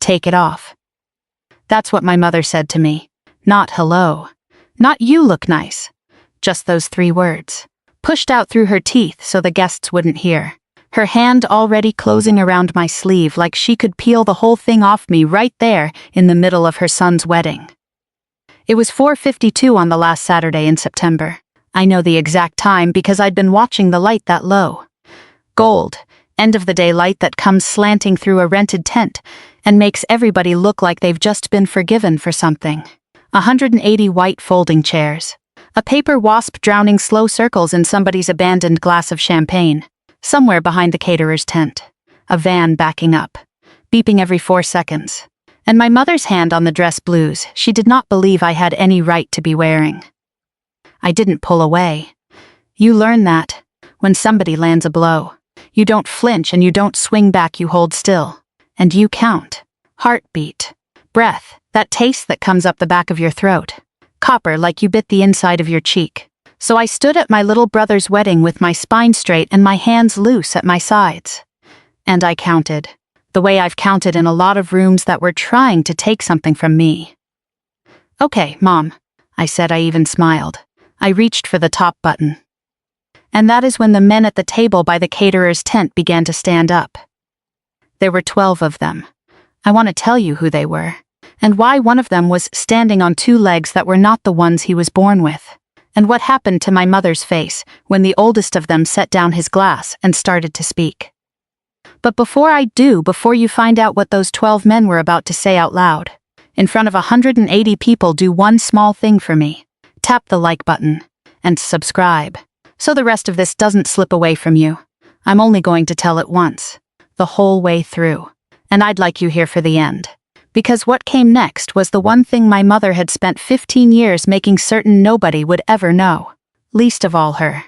take it off. That's what my mother said to me. Not hello. Not you look nice. Just those 3 words, pushed out through her teeth so the guests wouldn't hear. Her hand already closing around my sleeve like she could peel the whole thing off me right there in the middle of her son's wedding. It was 4:52 on the last Saturday in September. I know the exact time because I'd been watching the light that low. Gold, end-of-the-day light that comes slanting through a rented tent and makes everybody look like they've just been forgiven for something. 180 white folding chairs. A paper wasp drowning slow circles in somebody's abandoned glass of champagne. Somewhere behind the caterer's tent. A van backing up, beeping every 4 seconds. And my mother's hand on the dress blues she did not believe I had any right to be wearing. I didn't pull away. You learn that. When somebody lands a blow, you don't flinch and you don't swing back, you hold still. And you count. Heartbeat. Breath, that taste that comes up the back of your throat. Copper like you bit the inside of your cheek. So I stood at my little brother's wedding with my spine straight and my hands loose at my sides. And I counted. The way I've counted in a lot of rooms that were trying to take something from me. Okay, Mom, I said. I even smiled. I reached for the top button. And that is when the men at the table by the caterer's tent began to stand up. There were 12 of them. I want to tell you who they were, and why one of them was standing on 2 legs that were not the ones he was born with, and what happened to my mother's face when the oldest of them set down his glass and started to speak. But before you find out what those 12 men were about to say out loud, in front of 180 people, do one small thing for me. Tap the like button and subscribe, so the rest of this doesn't slip away from you. I'm only going to tell it once, the whole way through, and I'd like you here for the end. Because what came next was the one thing my mother had spent 15 years making certain nobody would ever know, least of all her.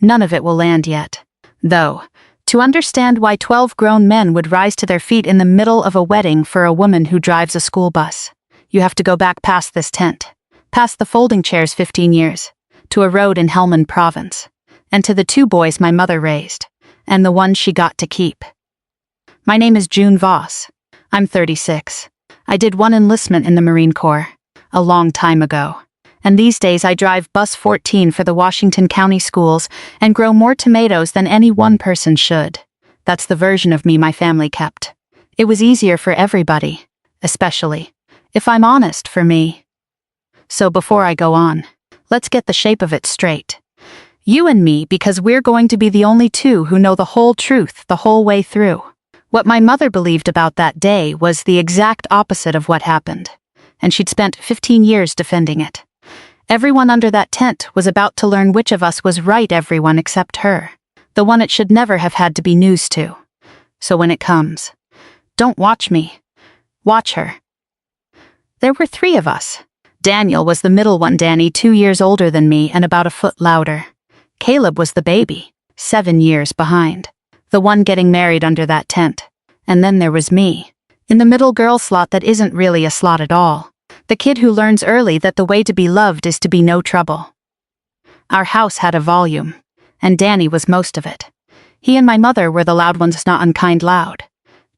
None of it will land yet, though. To understand why 12 grown men would rise to their feet in the middle of a wedding for a woman who drives a school bus, you have to go back past this tent, past the folding chairs 15 years, to a road in Helmand Province, and to the 2 boys my mother raised, and the one she got to keep. My name is June Voss. I'm 36. I did 1 enlistment in the Marine Corps, a long time ago. And these days I drive bus 14 for the Washington County schools and grow more tomatoes than any one person should. That's the version of me my family kept. It was easier for everybody, especially, if I'm honest, for me. So before I go on, let's get the shape of it straight. You and me, because we're going to be the only 2 who know the whole truth the whole way through. What my mother believed about that day was the exact opposite of what happened, and she'd spent 15 years defending it. Everyone under that tent was about to learn which of us was right, everyone except her, the one it should never have had to be news to. So when it comes, don't watch me, watch her. There were 3 of us. Daniel was the middle one, Danny 2 years older than me and about a foot louder. Caleb was the baby, 7 years behind. The one getting married under that tent. And then there was me, in the middle girl slot that isn't really a slot at all. The kid who learns early that the way to be loved is to be no trouble. Our house had a volume, and Danny was most of it. He and my mother were the loud ones, not unkind loud.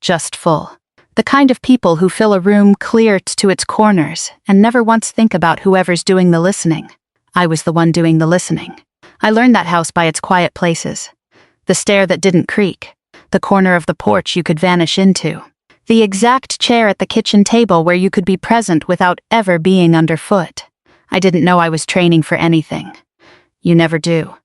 Just full. The kind of people who fill a room clear to its corners and never once think about whoever's doing the listening. I was the one doing the listening. I learned that house by its quiet places. The stair that didn't creak, the corner of the porch you could vanish into, the exact chair at the kitchen table where you could be present without ever being underfoot. I didn't know I was training for anything. You never do.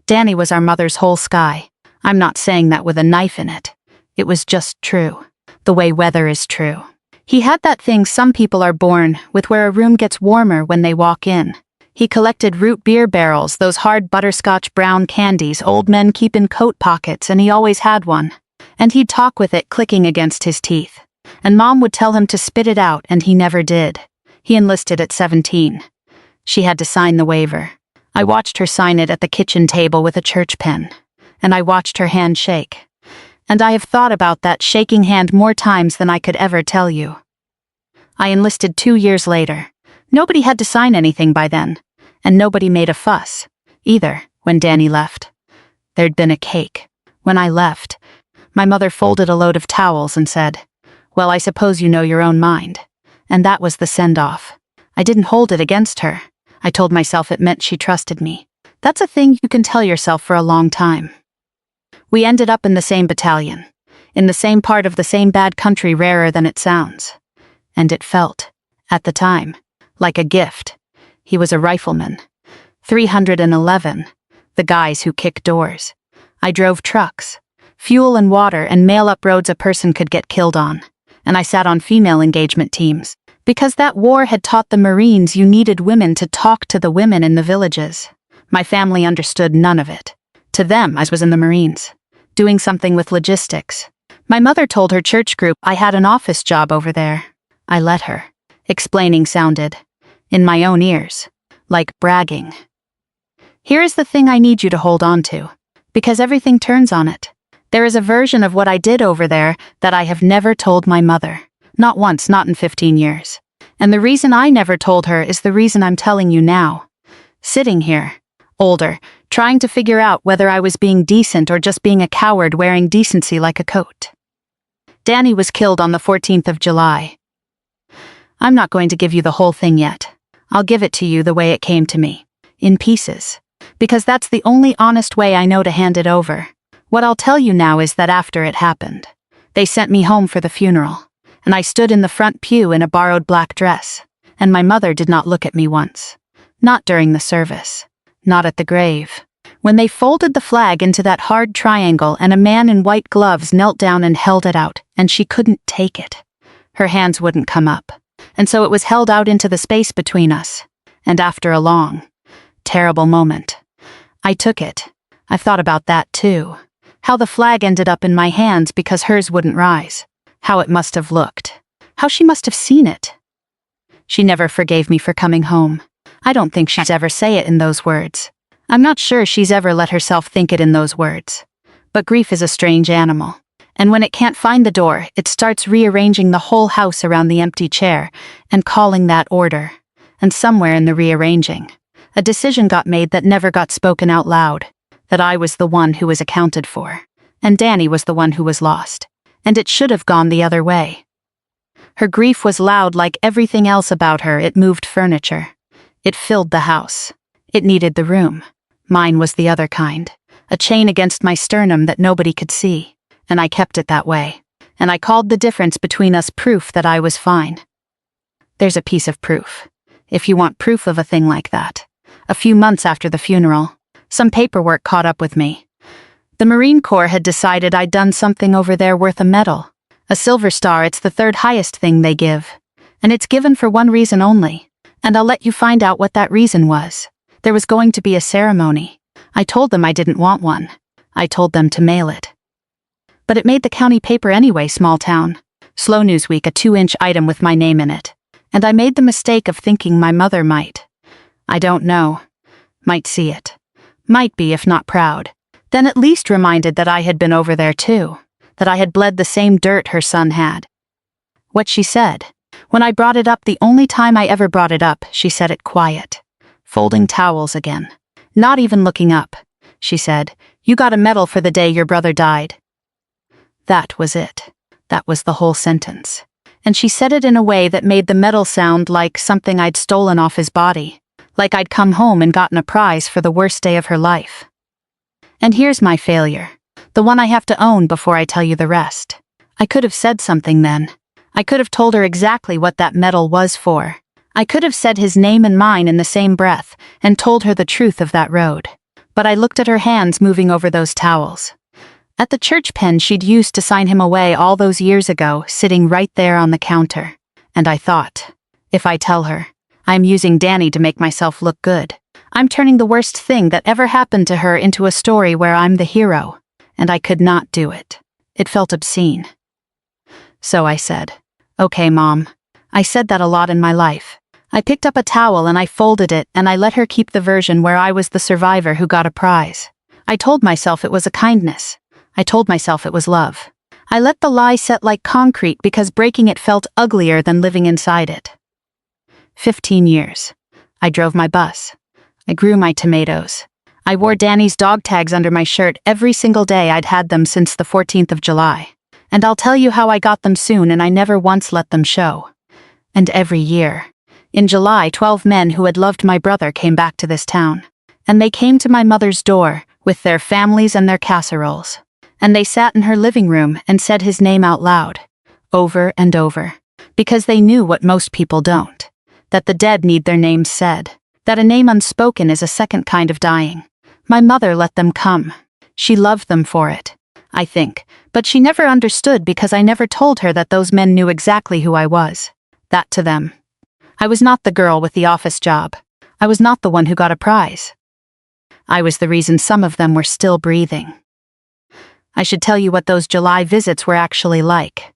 Danny was our mother's whole sky. I'm not saying that with a knife in it. It was just true. The way weather is true. He had that thing some people are born with, where a room gets warmer when they walk in. He collected root beer barrels, those hard butterscotch brown candies old men keep in coat pockets, and he always had one. And he'd talk with it clicking against his teeth. And Mom would tell him to spit it out, and he never did. He enlisted at 17. She had to sign the waiver. I watched her sign it at the kitchen table with a church pen. And I watched her hand shake. And I have thought about that shaking hand more times than I could ever tell you. I enlisted 2 years later. Nobody had to sign anything by then. And nobody made a fuss, either, when Danny left. There'd been a cake. When I left, my mother folded a load of towels and said, Well, I suppose you know your own mind. And that was the send-off. I didn't hold it against her. I told myself it meant she trusted me. That's a thing you can tell yourself for a long time. We ended up in the same battalion, in the same part of the same bad country, rarer than it sounds. And it felt, at the time, like a gift. He was a rifleman. 311, the guys who kick doors. I drove trucks, fuel and water and mail up roads a person could get killed on. And I sat on female engagement teams, because that war had taught the Marines you needed women to talk to the women in the villages. My family understood none of it. To them, I was in the Marines, doing something with logistics. My mother told her church group I had an office job over there. I let her. Explaining sounded, in my own ears, like bragging. Here is the thing I need you to hold on to, because everything turns on it. There is a version of what I did over there that I have never told my mother. Not once, not in 15 years. And the reason I never told her is the reason I'm telling you now. Sitting here, older, trying to figure out whether I was being decent or just being a coward wearing decency like a coat. Danny was killed on the 14th of July. I'm not going to give you the whole thing yet. I'll give it to you the way it came to me, in pieces, because that's the only honest way I know to hand it over. What I'll tell you now is that after it happened, they sent me home for the funeral, and I stood in the front pew in a borrowed black dress, and my mother did not look at me once. Not during the service. Not at the grave. When they folded the flag into that hard triangle and a man in white gloves knelt down and held it out, and she couldn't take it. Her hands wouldn't come up, and so it was held out into the space between us. And after a long, terrible moment, I took it. I've thought about that too. How the flag ended up in my hands because hers wouldn't rise. How it must have looked. How she must have seen it. She never forgave me for coming home. I don't think she's ever say it in those words. I'm not sure she's ever let herself think it in those words. But grief is a strange animal. And when it can't find the door, it starts rearranging the whole house around the empty chair and calling that order. And somewhere in the rearranging, a decision got made that never got spoken out loud. That I was the one who was accounted for, and Danny was the one who was lost, and it should have gone the other way. Her grief was loud like everything else about her. It moved furniture. It filled the house. It needed the room. Mine was the other kind, a chain against my sternum that nobody could see, and I kept it that way, and I called the difference between us proof that I was fine. There's a piece of proof, if you want proof of a thing like that. A few months after the funeral, some paperwork caught up with me. The Marine Corps had decided I'd done something over there worth a medal. A silver star, it's the third highest thing they give. And it's given for one reason only. And I'll let you find out what that reason was. There was going to be a ceremony. I told them I didn't want one. I told them to mail it. But it made the county paper anyway, small town. Slow News Week, a 2-inch item with my name in it. And I made the mistake of thinking my mother might. I don't know. Might see it. Might be, if not proud, then at least reminded that I had been over there too, that I had bled the same dirt her son had. What she said, when I brought it up the only time I ever brought it up, she said it quiet, folding towels again, not even looking up. She said, "You got a medal for the day your brother died." That was it. That was the whole sentence. And she said it in a way that made the medal sound like something I'd stolen off his body. Like I'd come home and gotten a prize for the worst day of her life. And here's my failure, the one I have to own before I tell you the rest. I could have said something then. I could have told her exactly what that medal was for. I could have said his name and mine in the same breath and told her the truth of that road. But I looked at her hands moving over those towels. At the church pen she'd used to sign him away all those years ago, sitting right there on the counter. And I thought, if I tell her, I'm using Danny to make myself look good. I'm turning the worst thing that ever happened to her into a story where I'm the hero. And I could not do it. It felt obscene. So I said, "Okay, Mom." I said that a lot in my life. I picked up a towel and I folded it and I let her keep the version where I was the survivor who got a prize. I told myself it was a kindness. I told myself it was love. I let the lie set like concrete because breaking it felt uglier than living inside it. 15 years. I drove my bus. I grew my tomatoes. I wore Danny's dog tags under my shirt every single day I'd had them since the 14th of July. And I'll tell you how I got them soon, and I never once let them show. And every year, in July, 12 men who had loved my brother came back to this town. And they came to my mother's door, with their families and their casseroles. And they sat in her living room and said his name out loud, over and over, because they knew what most people don't, that the dead need their names said, that a name unspoken is a second kind of dying. My mother let them come. She loved them for it, I think, but she never understood because I never told her that those men knew exactly who I was. That to them. I was not the girl with the office job. I was not the one who got a prize. I was the reason some of them were still breathing. I should tell you what those July visits were actually like,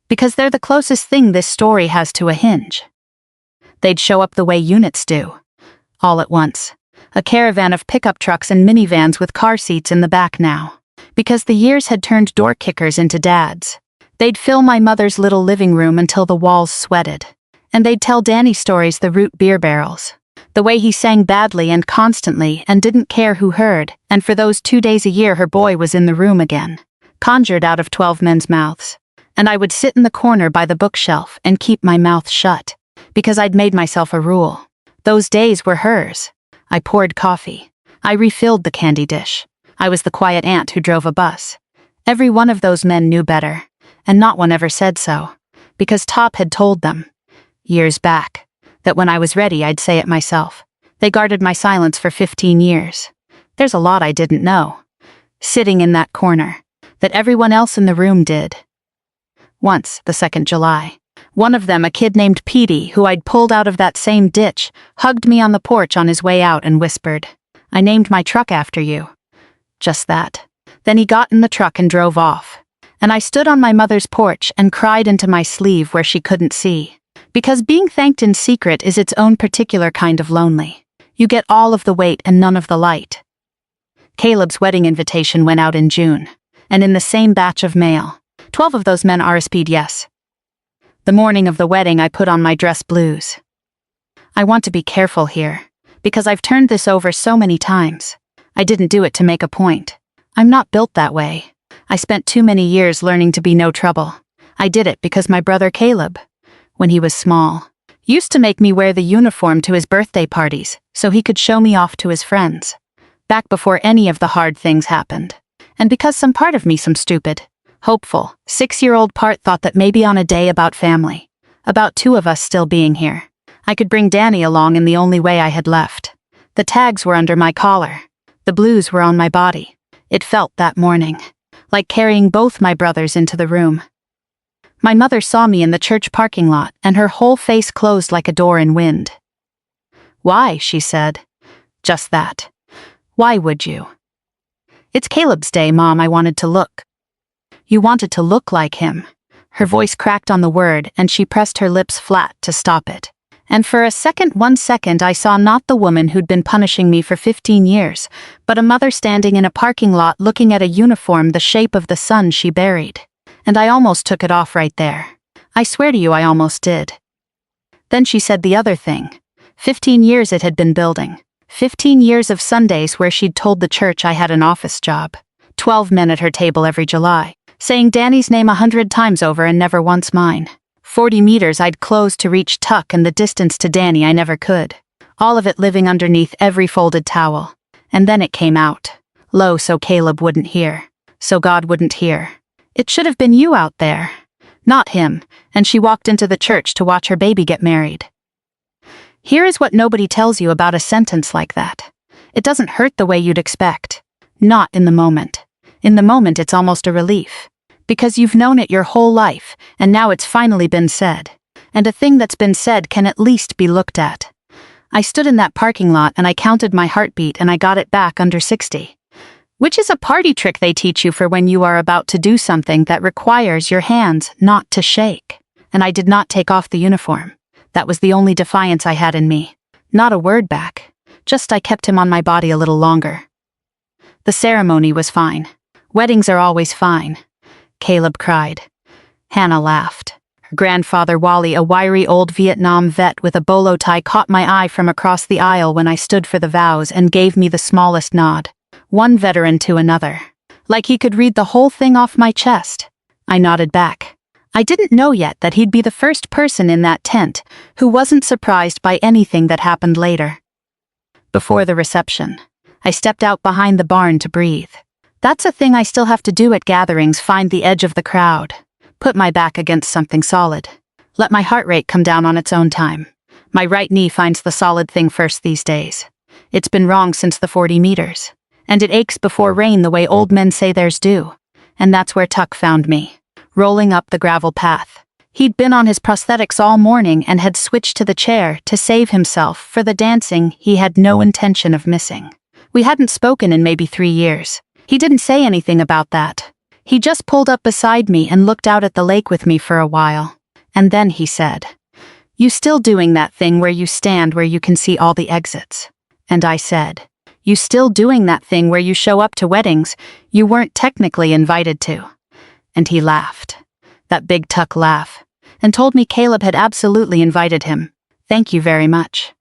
because they're the closest thing this story has to a hinge. They'd show up the way units do, all at once. A caravan of pickup trucks and minivans with car seats in the back now, because the years had turned door kickers into dads. They'd fill my mother's little living room until the walls sweated. And they'd tell Danny stories, the root beer barrels. The way he sang badly and constantly and didn't care who heard, and for those 2 days a year her boy was in the room again, conjured out of 12 men's mouths. And I would sit in the corner by the bookshelf and keep my mouth shut, because I'd made myself a rule. Those days were hers. I poured coffee. I refilled the candy dish. I was the quiet aunt who drove a bus. Every one of those men knew better, and not one ever said so, because Top had told them, years back, that when I was ready I'd say it myself. They guarded my silence for 15 years. There's a lot I didn't know, sitting in that corner, that everyone else in the room did. Once, the 2nd July, one of them, a kid named Petey, who I'd pulled out of that same ditch, hugged me on the porch on his way out and whispered, "I named my truck after you." Just that. Then he got in the truck and drove off. And I stood on my mother's porch and cried into my sleeve where she couldn't see. Because being thanked in secret is its own particular kind of lonely. You get all of the weight and none of the light. Caleb's wedding invitation went out in June, and in the same batch of mail, 12 of those men RSVP'd yes. The morning of the wedding I put on my dress blues. I want to be careful here, because I've turned this over so many times. I didn't do it to make a point. I'm not built that way. I spent too many years learning to be no trouble. I did it because my brother Caleb, when he was small, used to make me wear the uniform to his birthday parties so he could show me off to his friends, back before any of the hard things happened. And because some part of me, some stupid, hopeful, 6-year-old part thought that maybe on a day about family, about 2 of us still being here, I could bring Danny along in the only way I had left. The tags were under my collar. The blues were on my body. It felt that morning like carrying both my brothers into the room. My mother saw me in the church parking lot, and her whole face closed like a door in wind. "Why?" she said. "Just that. Why would you?" "It's Caleb's day, Mom. I wanted to look." "You wanted to look like him." Her voice cracked on the word, and she pressed her lips flat to stop it. And for one second, I saw not the woman who'd been punishing me for 15 years, but a mother standing in a parking lot looking at a uniform the shape of the son she buried. And I almost took it off right there. I swear to you, I almost did. Then she said the other thing. 15 years it had been building. 15 years of Sundays where she'd told the church I had an office job. 12 men at her table every July, saying Danny's name 100 times over and never once mine. 40 meters I'd closed to reach Tuck, and the distance to Danny I never could. All of it living underneath every folded towel. And then it came out. Low so Caleb wouldn't hear. So God wouldn't hear. "It should have been you out there, not him," and she walked into the church to watch her baby get married. Here is what nobody tells you about a sentence like that. It doesn't hurt the way you'd expect. Not in the moment. In the moment it's almost a relief. Because you've known it your whole life, and now it's finally been said. And a thing that's been said can at least be looked at. I stood in that parking lot and I counted my heartbeat, and I got it back under 60. Which is a party trick they teach you for when you are about to do something that requires your hands not to shake. And I did not take off the uniform. That was the only defiance I had in me. Not a word back. Just I kept him on my body a little longer. The ceremony was fine. Weddings are always fine. Caleb cried. Hannah laughed. Her grandfather Wally, a wiry old Vietnam vet with a bolo tie, caught my eye from across the aisle when I stood for the vows and gave me the smallest nod. One veteran to another. Like he could read the whole thing off my chest. I nodded back. I didn't know yet that he'd be the first person in that tent who wasn't surprised by anything that happened later. Before the reception, I stepped out behind the barn to breathe. That's a thing I still have to do at gatherings, find the edge of the crowd, put my back against something solid, let my heart rate come down on its own time. My right knee finds the solid thing first these days. It's been wrong since the 40 meters, and it aches before rain the way old men say theirs do. And that's where Tuck found me, rolling up the gravel path. He'd been on his prosthetics all morning and had switched to the chair to save himself for the dancing he had no intention of missing. We hadn't spoken in maybe 3 years. He didn't say anything about that. He just pulled up beside me and looked out at the lake with me for a while. And then he said, "You still doing that thing where you stand where you can see all the exits?" And I said, "You still doing that thing where you show up to weddings you weren't technically invited to?" And he laughed, that big Tuck laugh, and told me Caleb had absolutely invited him. Thank you very much.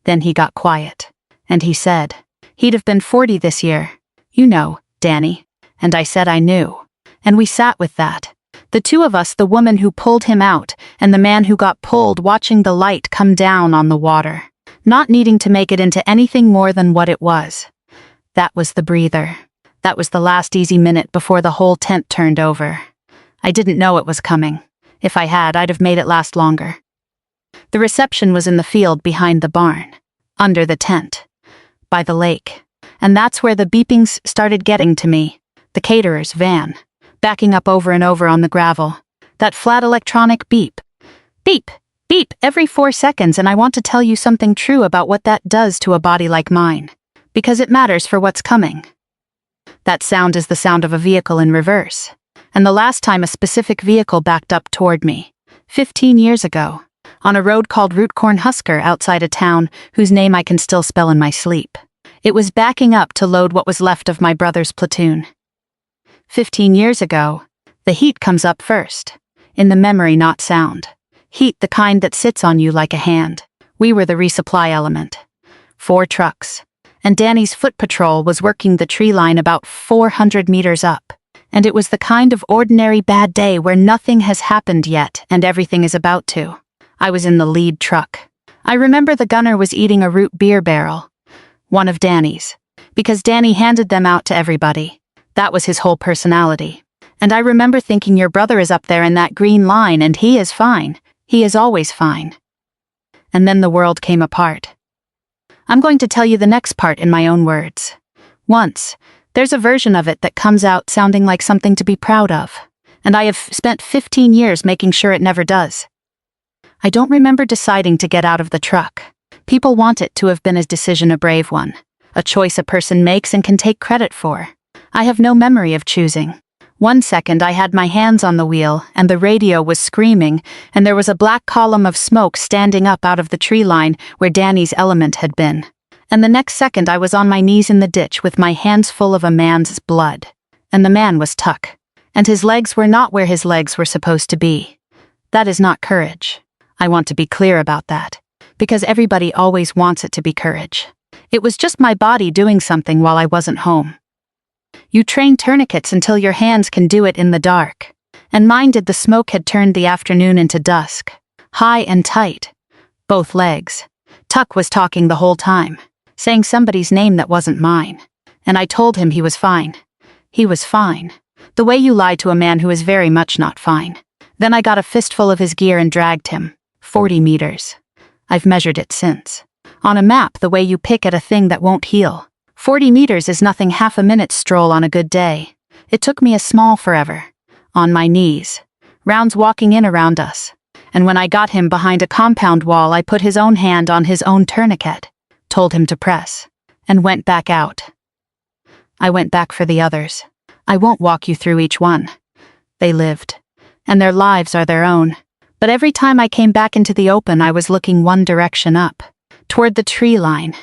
Then he got quiet, and he said, he'd have been 40 this year. You know, Danny. And I said I knew. And we sat with that. The two of us, the woman who pulled him out, and the man who got pulled, watching the light come down on the water, not needing to make it into anything more than what it was. That was the breather. That was the last easy minute before the whole tent turned over. I didn't know it was coming. If I had, I'd have made it last longer. The reception was in the field behind the barn, under the tent, by the lake. And that's where the beepings started getting to me. The caterer's van, backing up over and over on the gravel. That flat electronic beep. Beep, beep, every 4 seconds, and I want to tell you something true about what that does to a body like mine. Because it matters for what's coming. That sound is the sound of a vehicle in reverse. And the last time a specific vehicle backed up toward me, 15 years ago, on a road called Root Cornhusker outside a town whose name I can still spell in my sleep. It was backing up to load what was left of my brother's platoon. 15 years ago, the heat comes up first, in the memory, not sound. Heat, the kind that sits on you like a hand. We were the resupply element. 4 trucks. And Danny's foot patrol was working the tree line about 400 meters up. And it was the kind of ordinary bad day where nothing has happened yet and everything is about to. I was in the lead truck. I remember the gunner was eating a root beer barrel. One of Danny's. Because Danny handed them out to everybody. That was his whole personality. And I remember thinking, your brother is up there in that green line and he is fine. He is always fine. And then the world came apart. I'm going to tell you the next part in my own words. Once, there's a version of it that comes out sounding like something to be proud of. And I have spent 15 years making sure it never does. I don't remember deciding to get out of the truck. People want it to have been a decision, a brave one. A choice a person makes and can take credit for. I have no memory of choosing. 1 second I had my hands on the wheel, and the radio was screaming, and there was a black column of smoke standing up out of the tree line where Danny's element had been. And the next second I was on my knees in the ditch with my hands full of a man's blood. And the man was Tuck. And his legs were not where his legs were supposed to be. That is not courage. I want to be clear about that. Because everybody always wants it to be courage. It was just my body doing something while I wasn't home. You train tourniquets until your hands can do it in the dark. And mine did. The smoke had turned the afternoon into dusk. High and tight. Both legs. Tuck was talking the whole time. Saying somebody's name that wasn't mine. And I told him he was fine. He was fine. The way you lie to a man who is very much not fine. Then I got a fistful of his gear and dragged him. 40 meters. I've measured it since. On a map, the way you pick at a thing that won't heal. 40 meters is nothing, half a minute stroll on a good day. It took me a small forever. On my knees. Rounds walking in around us. And when I got him behind a compound wall, I put his own hand on his own tourniquet. Told him to press. And went back out. I went back for the others. I won't walk you through each one. They lived. And their lives are their own. But every time I came back into the open, I was looking one direction up. Toward the tree line.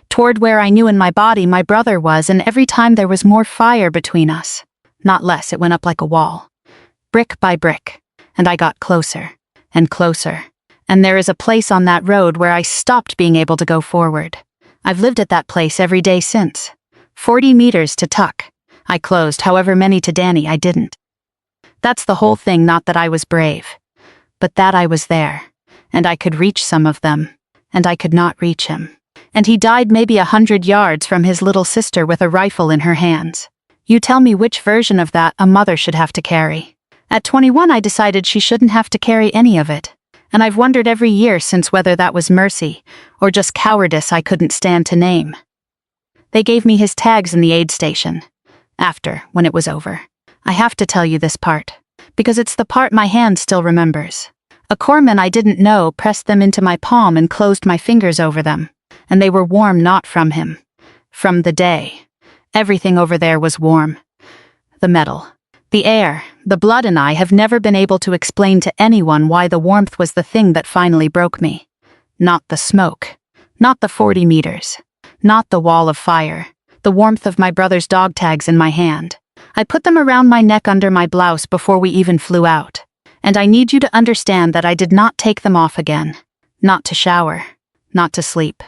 Toward where I knew in my body my brother was, and every time there was more fire between us. Not less, it went up like a wall. Brick by brick. And I got closer. And closer. And there is a place on that road where I stopped being able to go forward. I've lived at that place every day since. 40 meters to Tuck. I closed, however many to Danny I didn't. That's the whole thing, not that I was brave, but that I was there, and I could reach some of them, and I could not reach him. And he died maybe 100 yards from his little sister with a rifle in her hands. You tell me which version of that a mother should have to carry. At 21 I decided she shouldn't have to carry any of it, and I've wondered every year since whether that was mercy or just cowardice I couldn't stand to name. They gave me his tags in the aid station. After, when it was over. I have to tell you this part, because it's the part my hand still remembers. A corpsman I didn't know pressed them into my palm and closed my fingers over them, and they were warm not from him. From the day. Everything over there was warm. The metal, the air, the blood, and I have never been able to explain to anyone why the warmth was the thing that finally broke me. Not the smoke. Not the 40 meters. Not the wall of fire. The warmth of my brother's dog tags in my hand. I put them around my neck under my blouse before we even flew out. And I need you to understand that I did not take them off again. Not to shower. Not to sleep.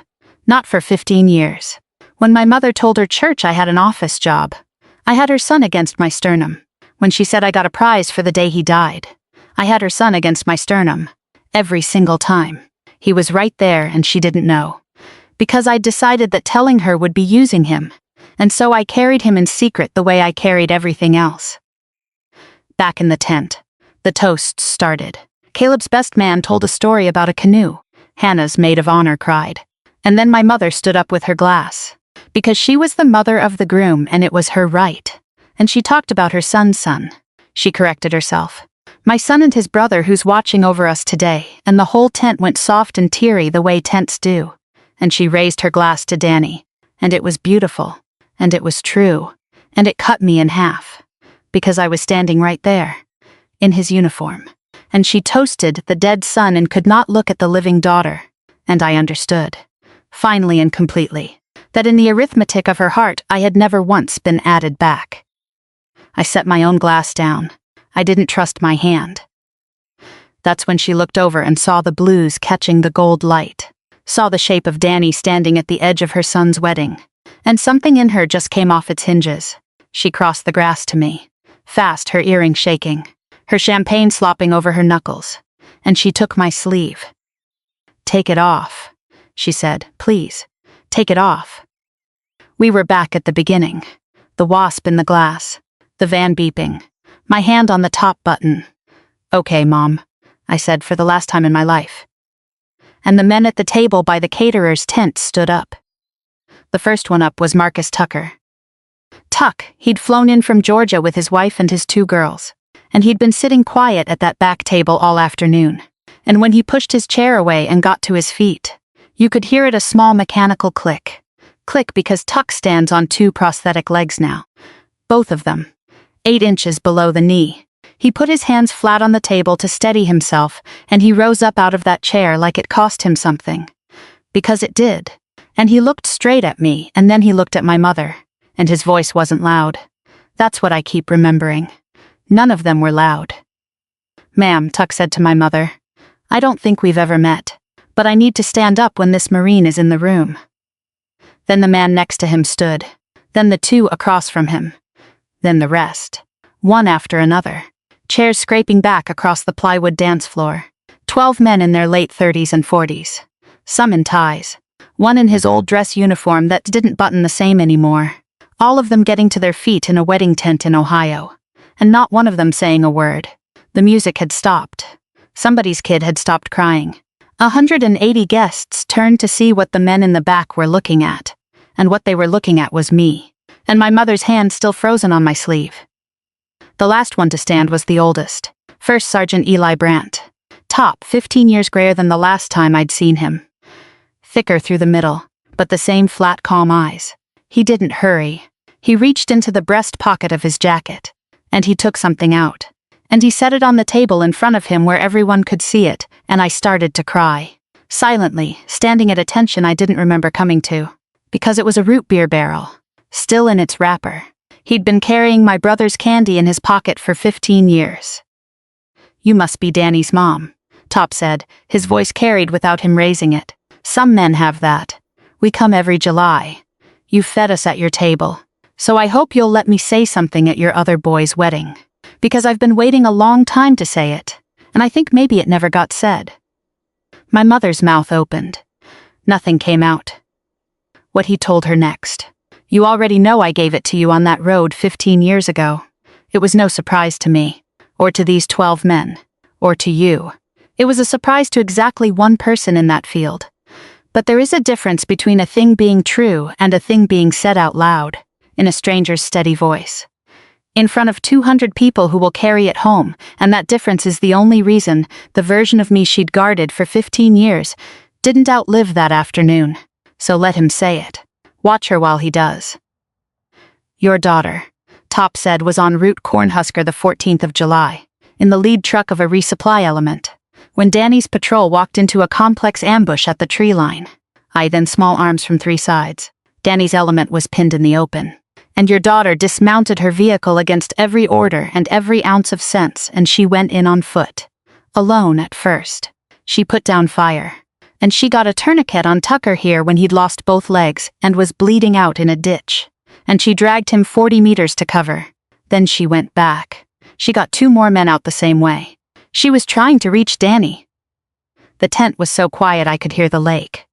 Not for 15 years. When my mother told her church I had an office job, I had her son against my sternum. When she said I got a prize for the day he died, I had her son against my sternum. Every single time. He was right there and she didn't know. Because I'd decided that telling her would be using him. And so I carried him in secret the way I carried everything else. Back in the tent, the toasts started. Caleb's best man told a story about a canoe. Hannah's maid of honor cried. And then my mother stood up with her glass. Because she was the mother of the groom and it was her right. And she talked about her son's son. She corrected herself. My son and his brother who's watching over us today, and the whole tent went soft and teary the way tents do. And she raised her glass to Danny. And it was beautiful. And it was true. And it cut me in half. Because I was standing right there. In his uniform. And she toasted the dead son and could not look at the living daughter. And I understood. Finally and completely. That in the arithmetic of her heart I had never once been added back. I set my own glass down. I didn't trust my hand. That's when she looked over and saw the blues catching the gold light. Saw the shape of Danny standing at the edge of her son's wedding. And something in her just came off its hinges. She crossed the grass to me. Fast, her earring shaking. Her champagne slopping over her knuckles. And she took my sleeve. "Take it off," she said. "Please, take it off." We were back at the beginning. The wasp in the glass. The van beeping. My hand on the top button. "Okay, Mom," I said for the last time in my life. And the men at the table by the caterer's tent stood up. The first one up was Marcus Tucker. Tuck, he'd flown in from Georgia with his wife and his 2 girls. And he'd been sitting quiet at that back table all afternoon. And when he pushed his chair away and got to his feet, you could hear it a small mechanical click. Click because Tuck stands on 2 prosthetic legs now. Both of them. 8 inches below the knee. He put his hands flat on the table to steady himself, and he rose up out of that chair like it cost him something. Because it did. And he looked straight at me, and then he looked at my mother. And his voice wasn't loud. That's what I keep remembering. None of them were loud. "Ma'am," Tuck said to my mother, "I don't think we've ever met, but I need to stand up when this Marine is in the room." Then the man next to him stood. Then the 2 across from him. Then the rest. One after another. Chairs scraping back across the plywood dance floor. 12 men in their late 30s and 40s. Some in ties. One in his old dress uniform that didn't button the same anymore. All of them getting to their feet in a wedding tent in Ohio. And not one of them saying a word. The music had stopped. Somebody's kid had stopped crying. 180 guests turned to see what the men in the back were looking at. And what they were looking at was me. And my mother's hand still frozen on my sleeve. The last one to stand was the oldest. First Sergeant Eli Brandt. Top, 15 years grayer than the last time I'd seen him. Thicker through the middle, but the same flat, calm eyes. He didn't hurry. He reached into the breast pocket of his jacket. And he took something out. And he set it on the table in front of him where everyone could see it, and I started to cry. Silently, standing at attention I didn't remember coming to. Because it was a root beer barrel. Still in its wrapper. He'd been carrying my brother's candy in his pocket for 15 years. "You must be Danny's mom," Top said, his voice carried without him raising it. "Some men have that. We come every July. You fed us at your table. So I hope you'll let me say something at your other boy's wedding. Because I've been waiting a long time to say it, and I think maybe it never got said. My mother's mouth opened. Nothing came out. What he told her next. You already know I gave it to you on that road 15 years ago. It was no surprise to me, or to these 12 men, or to you. It was a surprise to exactly one person in that field. But there is a difference between a thing being true and a thing being said out loud, in a stranger's steady voice. In front of 200 people who will carry it home, and that difference is the only reason the version of me she'd guarded for 15 years didn't outlive that afternoon. So let him say it. Watch her while he does. Your daughter, Top said, was en route Cornhusker the 14th of July, in the lead truck of a resupply element, when Danny's patrol walked into a complex ambush at the tree line. Then small arms from 3 sides. Danny's element was pinned in the open. And your daughter dismounted her vehicle against every order and every ounce of sense, and she went in on foot. Alone at first. She put down fire. And she got a tourniquet on Tucker here when he'd lost both legs and was bleeding out in a ditch. And she dragged him 40 meters to cover. Then she went back. She got 2 more men out the same way. She was trying to reach Danny. The tent was so quiet I could hear the lake.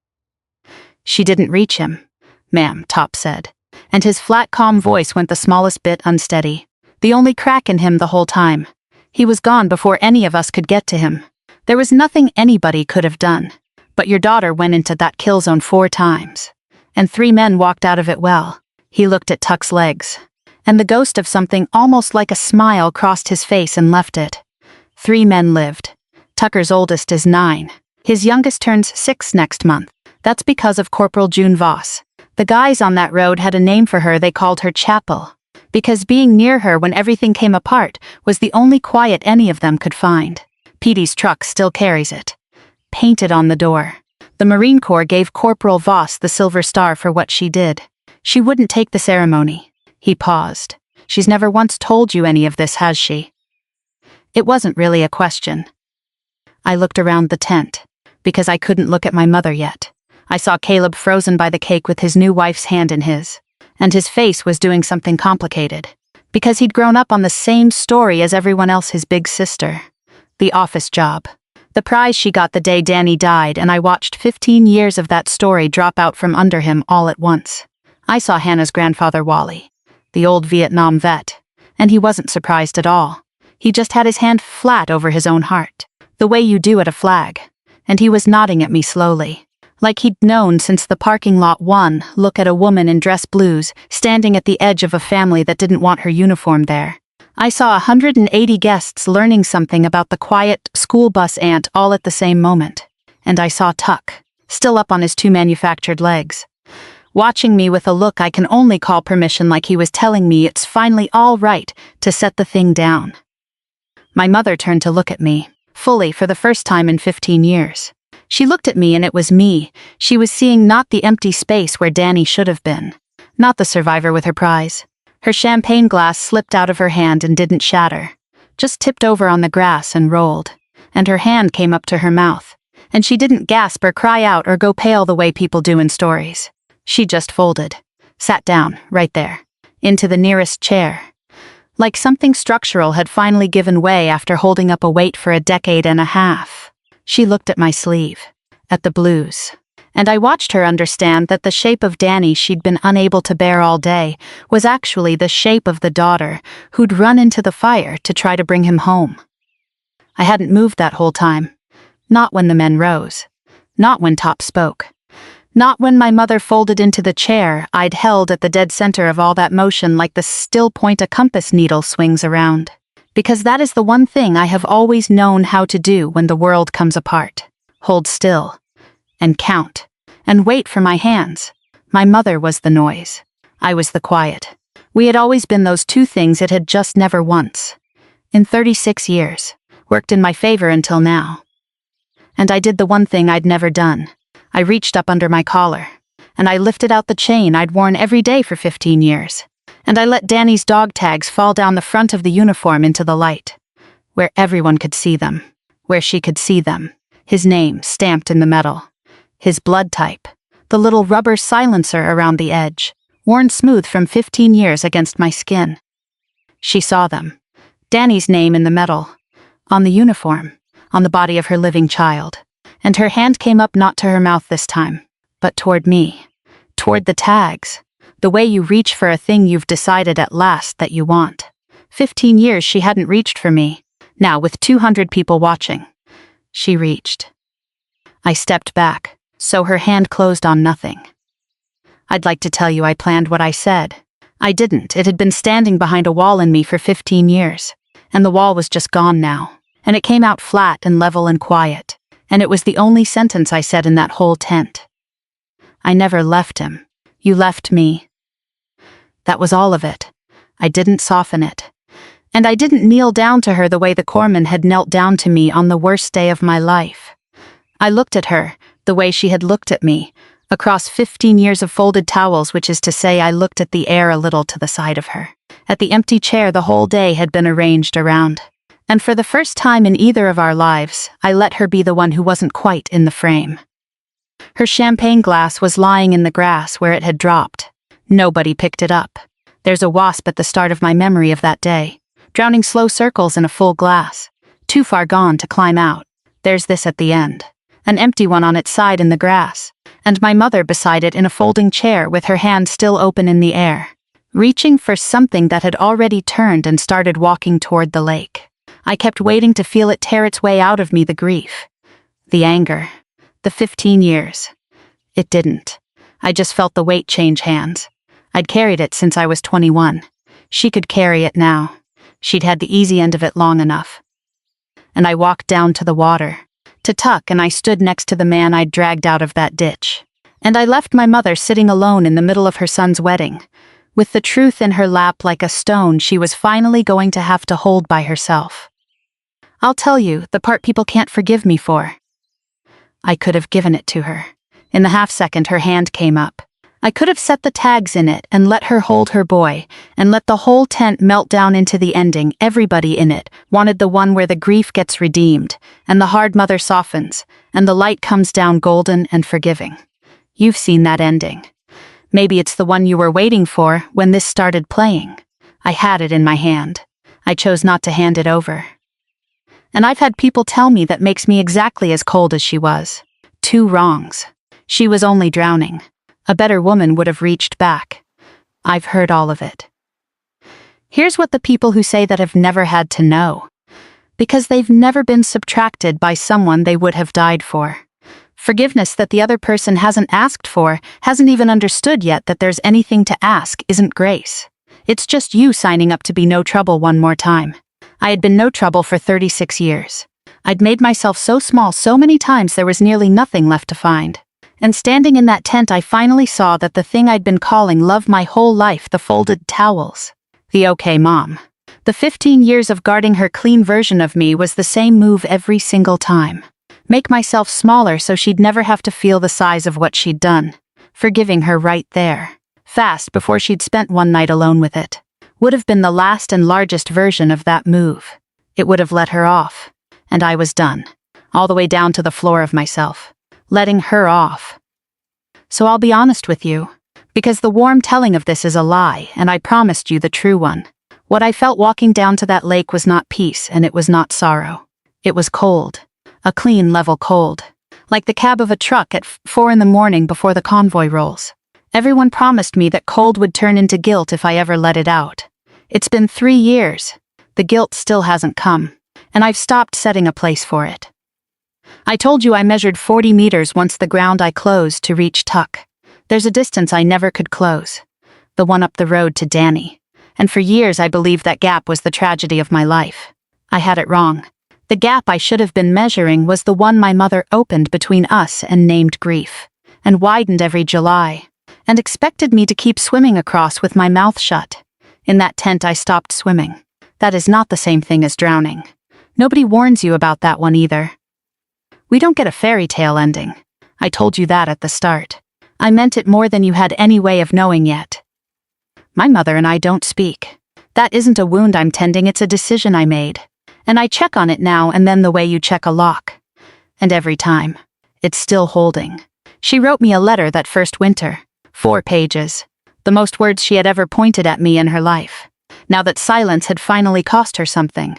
She didn't reach him, ma'am, Top said. And his flat, calm voice went the smallest bit unsteady. The only crack in him the whole time. He was gone before any of us could get to him. There was nothing anybody could have done. But your daughter went into that kill zone 4 times. And 3 men walked out of it well. He looked at Tuck's legs. And the ghost of something almost like a smile crossed his face and left it. 3 men lived. Tucker's oldest is 9. His youngest turns 6 next month. That's because of Corporal June Voss. The guys on that road had a name for her. They called her Chapel. Because being near her when everything came apart was the only quiet any of them could find. Petey's truck still carries it. Painted on the door. The Marine Corps gave Corporal Voss the Silver Star for what she did. She wouldn't take the ceremony. He paused. She's never once told you any of this, has she? It wasn't really a question. I looked around the tent. Because I couldn't look at my mother yet. I saw Caleb frozen by the cake with his new wife's hand in his. And his face was doing something complicated. Because he'd grown up on the same story as everyone else, his big sister. The office job. The prize she got the day Danny died, and I watched 15 years of that story drop out from under him all at once. I saw Hannah's grandfather Wally. The old Vietnam vet. And he wasn't surprised at all. He just had his hand flat over his own heart. The way you do at a flag. And he was nodding at me slowly. Like he'd known since the parking lot 1 look at a woman in dress blues standing at the edge of a family that didn't want her uniform there. I saw 180 guests learning something about the quiet school bus aunt all at the same moment. And I saw Tuck, still up on his 2 manufactured legs. Watching me with a look I can only call permission, like he was telling me it's finally all right to set the thing down. My mother turned to look at me, fully for the first time in 15 years. She looked at me and it was me. She was seeing not the empty space where Danny should have been. Not the survivor with her prize. Her champagne glass slipped out of her hand and didn't shatter. Just tipped over on the grass and rolled. And her hand came up to her mouth. And she didn't gasp or cry out or go pale the way people do in stories. She just folded. Sat down, right there. Into the nearest chair. Like something structural had finally given way after holding up a weight for a decade and a half. She looked at my sleeve. At the blues. And I watched her understand that the shape of Danny she'd been unable to bear all day was actually the shape of the daughter who'd run into the fire to try to bring him home. I hadn't moved that whole time. Not when the men rose. Not when Top spoke. Not when my mother folded into the chair I'd held at the dead center of all that motion, like the still point a compass needle swings around. Because that is the one thing I have always known how to do when the world comes apart. Hold still. And count. And wait for my hands. My mother was the noise. I was the quiet. We had always been those 2 things. It had just never once. In 36 years. Worked in my favor until now. And I did the one thing I'd never done. I reached up under my collar. And I lifted out the chain I'd worn every day for 15 years. And I let Danny's dog tags fall down the front of the uniform into the light. Where everyone could see them. Where she could see them. His name stamped in the metal. His blood type. The little rubber silencer around the edge. Worn smooth from 15 years against my skin. She saw them. Danny's name in the metal, on the uniform, on the body of her living child. And her hand came up not to her mouth this time, but toward me. Toward the tags. The way you reach for a thing you've decided at last that you want. 15 years she hadn't reached for me. Now, with 200 people watching, she reached. I stepped back, so her hand closed on nothing. I'd like to tell you I planned what I said. I didn't. It had been standing behind a wall in me for 15 years. And the wall was just gone now. And it came out flat and level and quiet. And it was the only sentence I said in that whole tent. I never left him. You left me. That was all of it. I didn't soften it. And I didn't kneel down to her the way the corpsman had knelt down to me on the worst day of my life. I looked at her, the way she had looked at me, across 15 years of folded towels, which is to say I looked at the air a little to the side of her. At the empty chair the whole day had been arranged around. And for the first time in either of our lives, I let her be the one who wasn't quite in the frame. Her champagne glass was lying in the grass where it had dropped. Nobody picked it up. There's a wasp at the start of my memory of that day, drowning slow circles in a full glass, too far gone to climb out. There's this at the end, an empty one on its side in the grass, and my mother beside it in a folding chair with her hand still open in the air, reaching for something that had already turned and started walking toward the lake. I kept waiting to feel it tear its way out of me, the grief, the anger, the 15 years. It didn't. I just felt the weight change hands. I'd carried it since I was 21. She could carry it now. She'd had the easy end of it long enough. And I walked down to the water, to Tuck, and I stood next to the man I'd dragged out of that ditch. And I left my mother sitting alone in the middle of her son's wedding, with the truth in her lap like a stone she was finally going to have to hold by herself. I'll tell you, the part people can't forgive me for. I could have given it to her. In the half-second her hand came up. I could have set the tags in it and let her hold her boy, and let the whole tent melt down into the ending. Everybody in it wanted the one where the grief gets redeemed, and the hard mother softens, and the light comes down golden and forgiving. You've seen that ending. Maybe it's the one you were waiting for when this started playing. I had it in my hand. I chose not to hand it over. And I've had people tell me that makes me exactly as cold as she was. 2 wrongs. She was only drowning. A better woman would have reached back. I've heard all of it. Here's what the people who say that have never had to know. Because they've never been subtracted by someone they would have died for. Forgiveness that the other person hasn't asked for, hasn't even understood yet that there's anything to ask, isn't grace. It's just you signing up to be no trouble one more time. I had been no trouble for 36 years. I'd made myself so small so many times there was nearly nothing left to find. And standing in that tent I finally saw that the thing I'd been calling love my whole life, the folded towels, the okay mom, the 15 years of guarding her clean version of me, was the same move every single time. Make myself smaller so she'd never have to feel the size of what she'd done. Forgiving her right there, fast before she'd spent one night alone with it, would have been the last and largest version of that move. It would have let her off. And I was done, all the way down to the floor of myself. Letting her off. So I'll be honest with you, because the warm telling of this is a lie, and I promised you the true one. What I felt walking down to that lake was not peace, and it was not sorrow. It was cold. A clean, level cold. Like the cab of a truck at 4 in the morning before the convoy rolls. Everyone promised me that cold would turn into guilt if I ever let it out. It's been 3 years. The guilt still hasn't come, and I've stopped setting a place for it. I told you I measured 40 meters once the ground I closed to reach Tuck. There's a distance I never could close. The one up the road to Danny. And for years I believed that gap was the tragedy of my life. I had it wrong. The gap I should have been measuring was the one my mother opened between us and named grief, and widened every July, and expected me to keep swimming across with my mouth shut. In that tent I stopped swimming. That is not the same thing as drowning. Nobody warns you about that one either. We don't get a fairy tale ending. I told you that at the start. I meant it more than you had any way of knowing yet. My mother and I don't speak. That isn't a wound I'm tending, it's a decision I made. And I check on it now and then the way you check a lock. And every time, it's still holding. She wrote me a letter that first winter. 4 pages. The most words she had ever pointed at me in her life. now that silence had finally cost her something.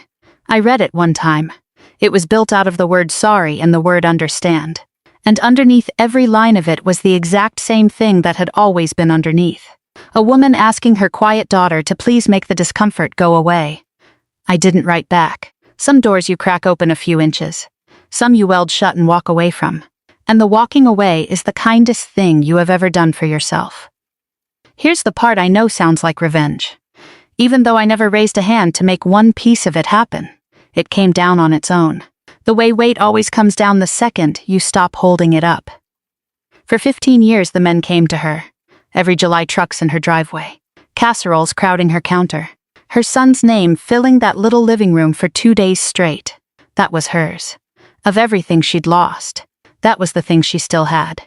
I read it one time. It was built out of the word sorry and the word understand. And underneath every line of it was the exact same thing that had always been underneath. A woman asking her quiet daughter to please make the discomfort go away. I didn't write back. Some doors you crack open a few inches. Some you weld shut and walk away from. And the walking away is the kindest thing you have ever done for yourself. Here's the part I know sounds like revenge. Even though I never raised a hand to make one piece of it happen, it came down on its own. The way weight always comes down the second you stop holding it up. For 15 years the men came to her. Every July trucks in her driveway. Casseroles crowding her counter. Her son's name filling that little living room for 2 days straight. That was hers. Of everything she'd lost, that was the thing she still had.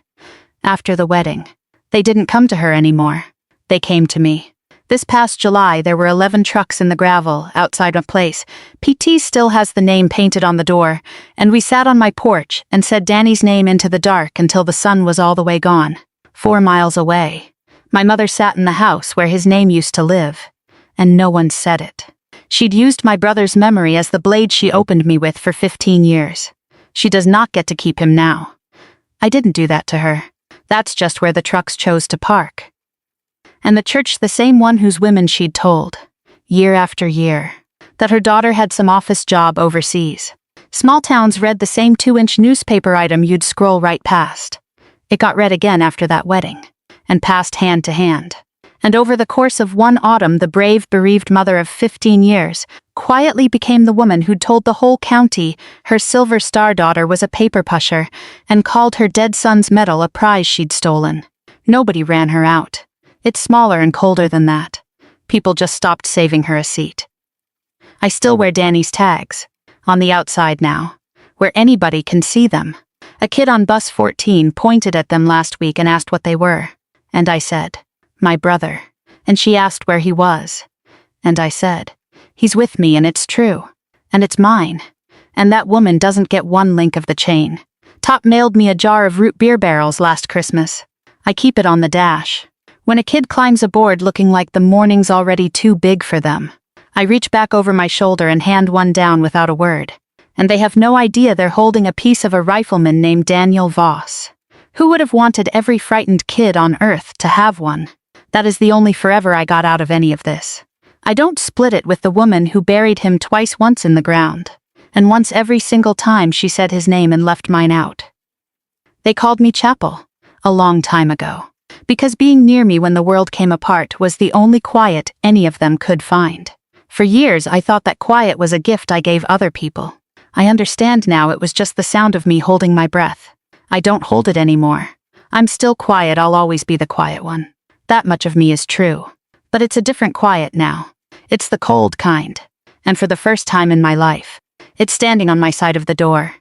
After the wedding, they didn't come to her anymore. They came to me. This past July, there were 11 trucks in the gravel outside my place. PT still has the name painted on the door, and we sat on my porch and said Danny's name into the dark until the sun was all the way gone. 4 miles away. My mother sat in the house where his name used to live, and no one said it. She'd used my brother's memory as the blade she opened me with for 15 years. She does not get to keep him now. I didn't do that to her. That's just where the trucks chose to park. And the church, the same one whose women she'd told, year after year, that her daughter had some office job overseas. Small towns read the same 2-inch newspaper item you'd scroll right past. It got read again after that wedding, and passed hand to hand. And over the course of one autumn, the brave, bereaved mother of 15 years quietly became the woman who'd told the whole county her Silver Star daughter was a paper pusher and called her dead son's medal a prize she'd stolen. Nobody ran her out. It's smaller and colder than that. People just stopped saving her a seat. I still wear Danny's tags, on the outside now, where anybody can see them. A kid on bus 14 pointed at them last week and asked what they were. And I said, my brother. And she asked where he was. And I said, he's with me and it's true. And it's mine. And that woman doesn't get one link of the chain. Top mailed me a jar of root beer barrels last Christmas. I keep it on the dash. When a kid climbs aboard looking like the morning's already too big for them, I reach back over my shoulder and hand one down without a word. And they have no idea they're holding a piece of a rifleman named Daniel Voss. Who would have wanted every frightened kid on earth to have one? That is the only forever I got out of any of this. I don't split it with the woman who buried him twice, once in the ground, and once every single time she said his name and left mine out. They called me Chapel, a long time ago, because being near me when the world came apart was the only quiet any of them could find. For years I thought that quiet was a gift I gave other people. I understand now it was just the sound of me holding my breath. I don't hold it anymore. I'm still quiet, I'll always be the quiet one. That much of me is true. But it's a different quiet now. It's the cold kind. And for the first time in my life, it's standing on my side of the door.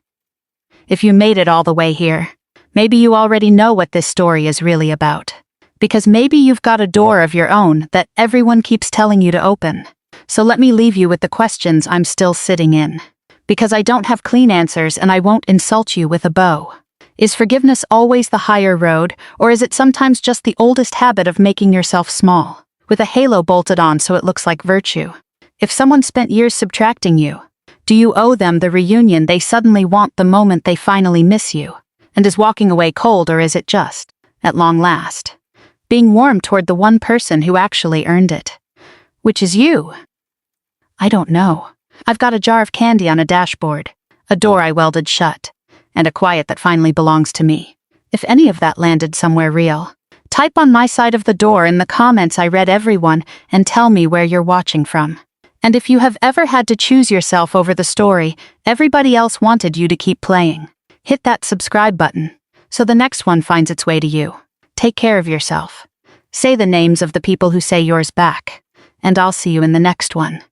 If you made it all the way here, maybe you already know what this story is really about. Because maybe you've got a door of your own that everyone keeps telling you to open. So let me leave you with the questions I'm still sitting in. Because I don't have clean answers and I won't insult you with a bow. Is forgiveness always the higher road, or is it sometimes just the oldest habit of making yourself small, with a halo bolted on so it looks like virtue? If someone spent years subtracting you, do you owe them the reunion they suddenly want the moment they finally miss you? And is walking away cold, or is it just, at long last, being warm toward the one person who actually earned it? Which is you? I don't know. I've got a jar of candy on a dashboard, a door I welded shut, and a quiet that finally belongs to me. If any of that landed somewhere real, type on my side of the door in the comments I read everyone and tell me where you're watching from. And if you have ever had to choose yourself over the story everybody else wanted you to keep playing, hit that subscribe button so the next one finds its way to you. Take care of yourself. Say the names of the people who say yours back, and I'll see you in the next one.